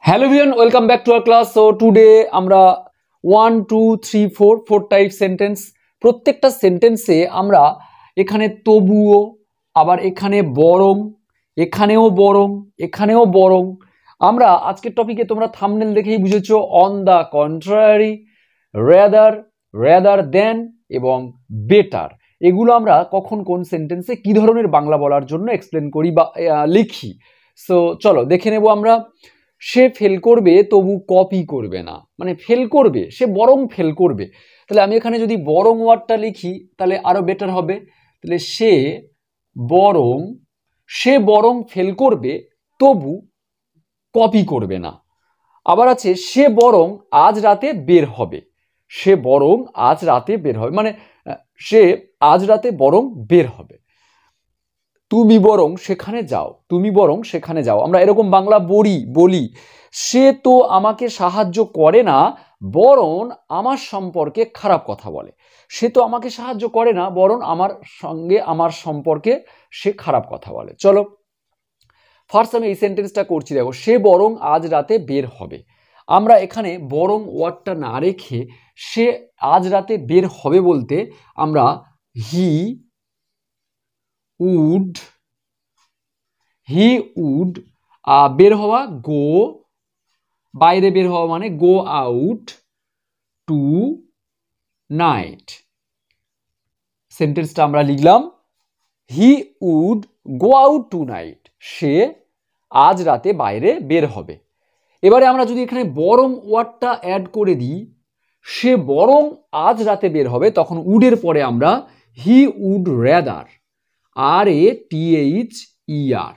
Hello everyone, welcome back to our class. So today আমরা 1 2 3 4 type sentence, প্রত্যেকটা সেন্টেন্সে আমরা এখানে তবুও, আবার এখানে বরং, এখানেও বরং, এখানেও বরং। আমরা আজকের টপিকে তোমরা থাম্বনেল দেখেই বুঝেছো on the contrary, rather, rather than এবং বেটার। এগুলো আমরা কখন কোন সেন্টেন্সে কি ধরনের বাংলা বলার জন্য এক্সপ্লেন করি বা লিখি। সো চলো দেখে নেব আমরা। সে ফেল করবে তবু কপি করবে না, মানে ফেল করবে, সে বরং ফেল করবে। তাহলে আমি এখানে যদি বরং ওয়ার্ডটা লিখি তাহলে আরো বেটার হবে। তাহলে সে বরং ফেল করবে তবু কপি করবে না। আবার আছে সে বরং আজ রাতে বের হবে, সে বরং আজ রাতে বের হবে, মানে সে আজ রাতে বরং বের হবে। তুমি বরং সেখানে যাও, তুমি বরং সেখানে যাও। আমরা এরকম বাংলা বলি সে তো আমাকে সাহায্য করে না, বরং আমার সম্পর্কে খারাপ কথা বলে। সে তো আমাকে সাহায্য করে না, বরং আমার সম্পর্কে সে খারাপ কথা বলে। চলো ফার্স্ট আমি এই সেন্টেন্সটা করছি। দেখো, সে বরং আজ রাতে বের হবে। আমরা এখানে বরং ওয়ার্ডটা না রেখে সে আজ রাতে বের হবে বলতে আমরা হি উড বের হওয়া, গো, বাইরে বের হওয়া মানে গো আউট টু নাইট। সেন্টেন্সটা আমরা লিখলাম he would go out tonight, সে আজ রাতে বাইরে বের হবে। এবারে আমরা যদি এখানে বরং ওয়ার্ডটা অ্যাড করে দিই, সে বরং আজ রাতে বের হবে, তখন উডের পরে আমরা হি উড রেদার, RATHER,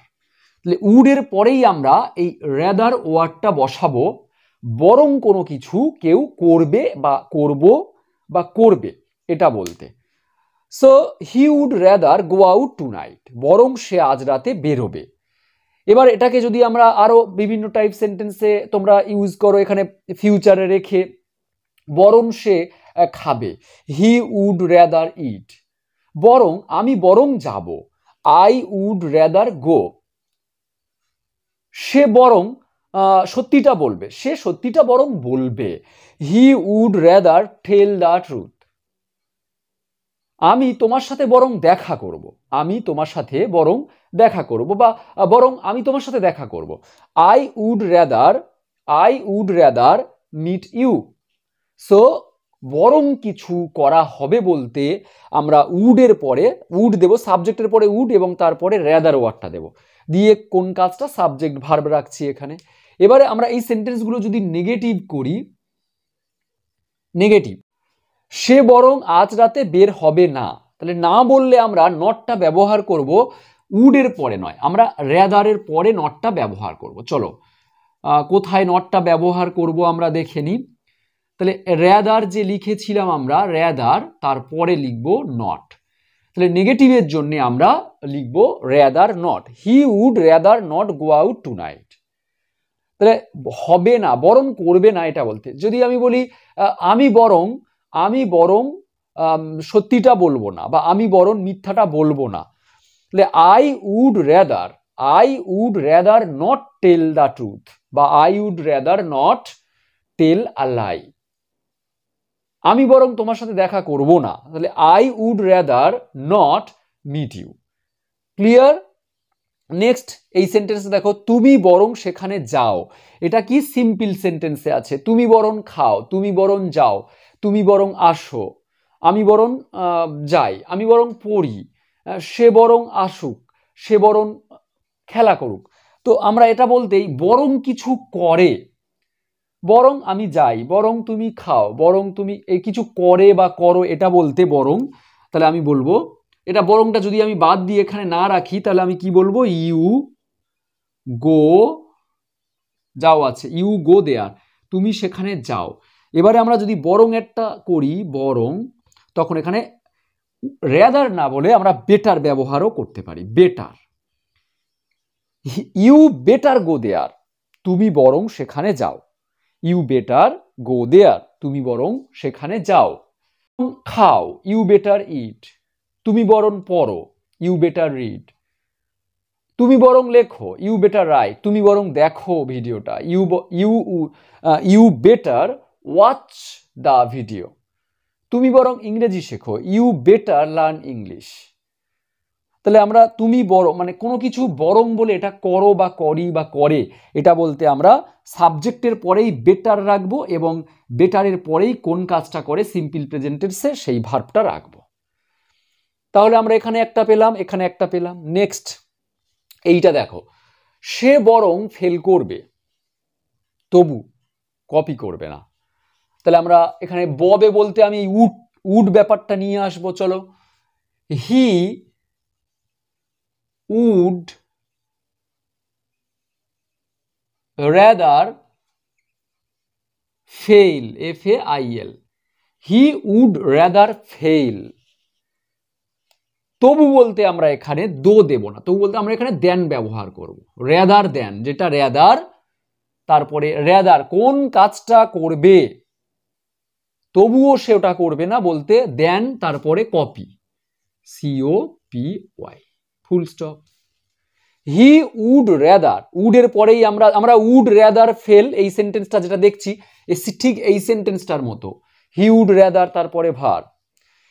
তাহলে উডের পরেই আমরা এই রেদার ওয়ার্ডটা বসাবো, বরং কোনো কিছু কেউ করবে বা করবে এটা বলতে। So he would rather go out tonight, বরং সে আজ রাতে বেরোবে। এবার এটাকে যদি আমরা আরো বিভিন্ন টাইপ সেন্টেন্সে তোমরা ইউজ করো, এখানে ফিউচারে রেখে বরং সে খাবে, হি উড রেদার ইট, বরং আমি বরং যাব, আই উড রেদার গো। সে বরং সত্যিটা বলবে, সে সত্যিটা বরং বলবে, he would rather tell the truth. আমি তোমার সাথে বরং দেখা করব, আমি তোমার সাথে বরং দেখা করব, বা বরং আমি তোমার সাথে দেখা করব, I would rather meet you. So বরং কিছু করা হবে বলতে আমরা উডের পরে উড দেব, সাবজেক্টের পরে উড এবং তারপরে রেদার ওয়ার্ডটা দেব, দিয়ে কোন কাজটা সাবজেক্ট ভার্ব রাখছি এখানে। এবারে আমরা এই সেন্টেন্সগুলো যদি নেগেটিভ করি, নেগেটিভ, সে বরং আজ রাতে বের হবে না, তাহলে না বললে আমরা নটটা ব্যবহার করব উডের পরে নয়, আমরা রেদারের পরে নটটা ব্যবহার করব। চলো কোথায় নটটা ব্যবহার করব আমরা দেখে নিই। তাহলে রেদার যে লিখেছিলাম আমরা, রেদার তারপরে লিখব নট। তাহলে নেগেটিভের জন্য আমরা লিখব rather not, he would rather not go out tonight. তাহলে হবে না, বরং করবে না এটা বলতে। যদি আমি বলি আমি বরং সত্যিটা বলবো না, বা আমি বরং মিথ্যাটা বলবো না, তাহলে I would rather not tell the truth, বা I would rather not tell a lie. আমি বরং তোমার সাথে দেখা করব না, তাহলে I would rather not meet you. Clear? Next এই সেন্টেন্সে দেখো, তুমি বরং সেখানে যাও। এটা কি সিম্পল সেন্টেন্সে আছে, তুমি বরং খাও, তুমি বরং যাও, তুমি বরং আসো, আমি বরং যাই, আমি বরং পড়ি, সে বরং আসুক, সে বরং খেলা করুক। তো আমরা এটা বলতেই বরং কিছু করে, বরং আমি যাই, বরং তুমি খাও, বরং তুমি এই কিছু করে বা করো, এটা বলতে বরং। তাহলে আমি বলবো, এটা বরংটা যদি আমি বাদ দিয়ে এখানে না রাখি তাহলে আমি কি বলবো, ইউ গো, যাও আছে, ইউ গো দেয়ার, তুমি সেখানে যাও। এবারে আমরা যদি বরং একটা করি, বরং, তখন এখানে রেদার না বলে আমরা বেটার ব্যবহারও করতে পারি, বেটার, ইউ বেটার গো দেয়ার, তুমি বরং সেখানে যাও, ইউ বেটার গো দেয়ার, তুমি বরং সেখানে যাও। খাও, ইউ বেটার ইট, তুমি বরং পড়ো, ইউ বেটার রিড। তুমি বরং লেখো, ইউ বেটার রাইট, তুমি বরং দেখো ভিডিওটা, you better watch the video, তুমি বরং ইংরেজি শেখো, ইউ বেটার লার্ন ইংলিশ। তাহলে আমরা তুমি বরং মানে কোনো কিছু বরং বলে এটা করো বা করি বা করে এটা বলতে আমরা সাবজেক্টের পরেই বেটার রাখবো এবং বেটারের পরেই কোন কাজটা করে সিম্পল প্রেজেন্ট টেন্সে সেই ভার্বটা রাখবো। তাহলে আমরা এখানে একটা পেলাম, এখানে একটা পেলাম। নেক্সট এইটা দেখো, সে বরং ফেল করবে তবু কপি করবে না। তাহলে আমরা এখানে ববে বলতে আমি উড ব্যাপারটা নিয়ে আসবো। চলো, he would rather fail, F-A-I-L, he would rather fail। তবু বলতে আমরা এখানে দো দেব না, তবু বলতে আমরা এখানে দেন ব্যবহার করব, রেদার দেন, যেটা রেদার তারপরে রেদার কোন কাজটা করবে তবুও সে ওটা করবে না বলতে দেন তারপরে copy, COPY, full stop. He would rather, উডের পরেই আমরা উড রেদার ফেল এই সেন্টেন্সটা যেটা দেখছি ঠিক এই সেন্টেন্সটার মতো, হি উড রেদার তারপরে ভার,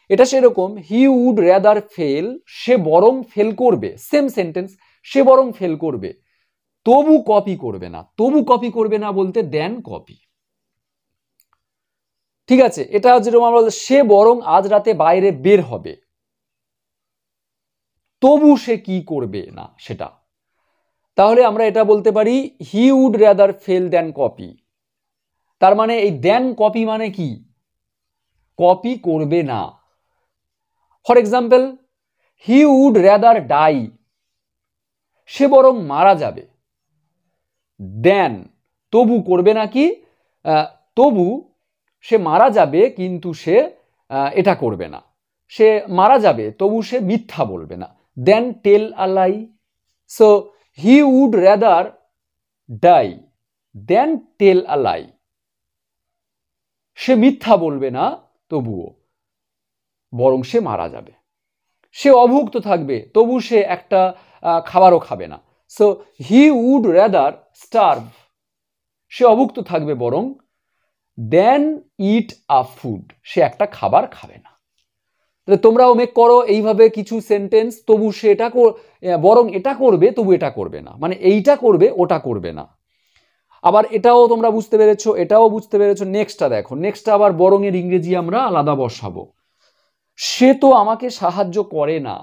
এটা সেরকম হি উড রেদার ফেল, সে বরং ফেল করবে, সেম সেন্টেন্স, সে বরং ফেল করবে তবু কপি করবে না, তবু কপি করবে না বলতে দেন কপি। ঠিক আছে, এটা যেরকম আমরা সে বরং আজ রাতে বাইরে বের হবে তবু সে কি করবে না সেটা, তাহলে আমরা এটা বলতে পারি he would rather fail than copy. তার মানে এই দেন কপি মানে কি, কপি করবে না। For example, he would rather die, সে বরং মারা যাবে, দেন তবু করবে না কি, তবু সে মারা যাবে কিন্তু সে এটা করবে না, সে মারা যাবে তবু সে মিথ্যা বলবে না, than tell a lie. So he would rather die than tell a lie, সে মিথ্যা বলবে না তবুও বরং সে মারা যাবে, সে অভুক্ত থাকবে তবু সে একটা খাবারও খাবে না। So he would rather starve, সে অভুক্ত থাকবে বরং দেন ইট আ ফুড, সে একটা খাবার খাবে না। তাহলে তোমরাও মেক করো এইভাবে কিছু সেন্টেন্স, তবু সে এটা বরং এটা করবে তবু এটা করবে না, মানে এইটা করবে ওটা করবে না। আবার এটাও তোমরা বুঝতে পেরেছো, এটাও বুঝতে পেরেছো। নেক্সটটা দেখো, নেক্সটটা আবার বরং এর ইংরেজি আমরা আলাদা বসাবো। সে তো আমাকে সাহায্য করে না,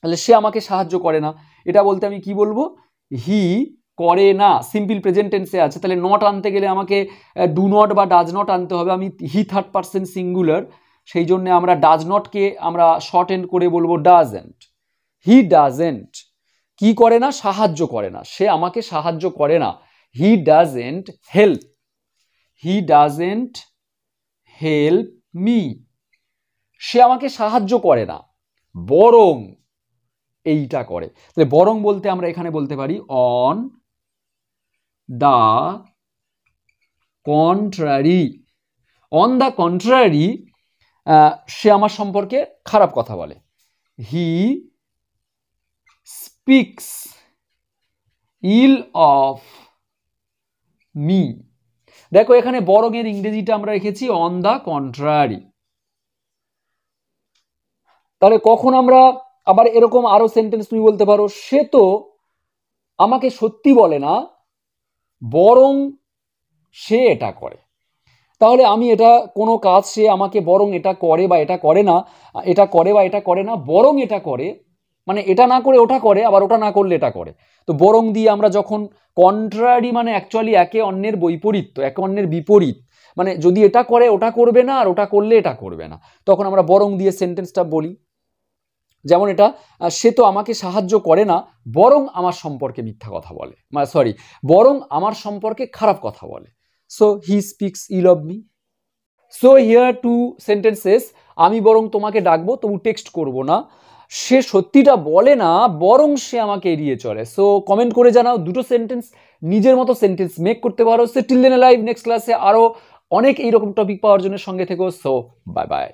তাহলে সে আমাকে সাহায্য করে না এটা বলতে আমি কি বলবো, হি করে না, সিম্পল প্রেজেন্ট টেন্সে আছে, তাহলে নট আনতে গেলে আমাকে ডু নট বা ডাজ নট আনতে হবে। আমি হি থার্ড পারসন সিঙ্গুলার, সেই জন্য আমরা ডাজ নটকে আমরা শর্ট এন্ড করে বলবো ডাজেন্ট। হি ডাজেন্ট কি করে না, সাহায্য করে না, সে আমাকে সাহায্য করে না, he doesn't help, he doesn't help me, সে আমাকে সাহায্য করে না বরং এইটা করে। তাহলে বরং বলতে আমরা এখানে বলতে পারি on the contrary, on the contrary সে আমার সম্পর্কে খারাপ কথা বলে, he speaks ill of me. দেখো এখানে বরং এর ইংরেজিটা আমরা রেখেছি অন দা কন্ট্রারি। তাহলে কখন আমরা আবার এরকম আরো সেন্টেন্স তুমি বলতে পারো, সে তো আমাকে সত্যি বলে না বরং সে এটা করে। তাহলে আমি এটা কোনো কাজ সে আমাকে বরং এটা করে বা এটা করে না, এটা করে বা এটা করে না, বরং এটা করে, মানে এটা না করে ওটা করে, আবার ওটা না করলে এটা করে। তো বরং দিয়ে আমরা যখন কন্ট্রারি মানে অ্যাকচুয়ালি একে অন্যের বৈপরীত্য, একে অন্যের বিপরীত, মানে যদি এটা করে ওটা করবে না আর ওটা করলে এটা করবে না, তখন আমরা বরং দিয়ে সেন্টেন্সটা বলি। যেমন এটা, সে তো আমাকে সাহায্য করে না বরং আমার সম্পর্কে মিথ্যা কথা বলে, সরি বরং আমার সম্পর্কে খারাপ কথা বলে। So he speaks ill of me. So here two sentences, আমি বরং তোমাকে ডাকবো তবু টেক্সট করব না, সে সত্যিটা বলে না বরং সে আমাকে এড়িয়ে চলে। সো কমেন্ট করে জানাও দুটো সেন্টেন্স নিজের মতো সেন্টেন্স মেক করতে পারো। So till then live next ক্লাসে আরো অনেক এইরকম টপিক পাওয়ার জন্য সঙ্গে থেকো। So bye by.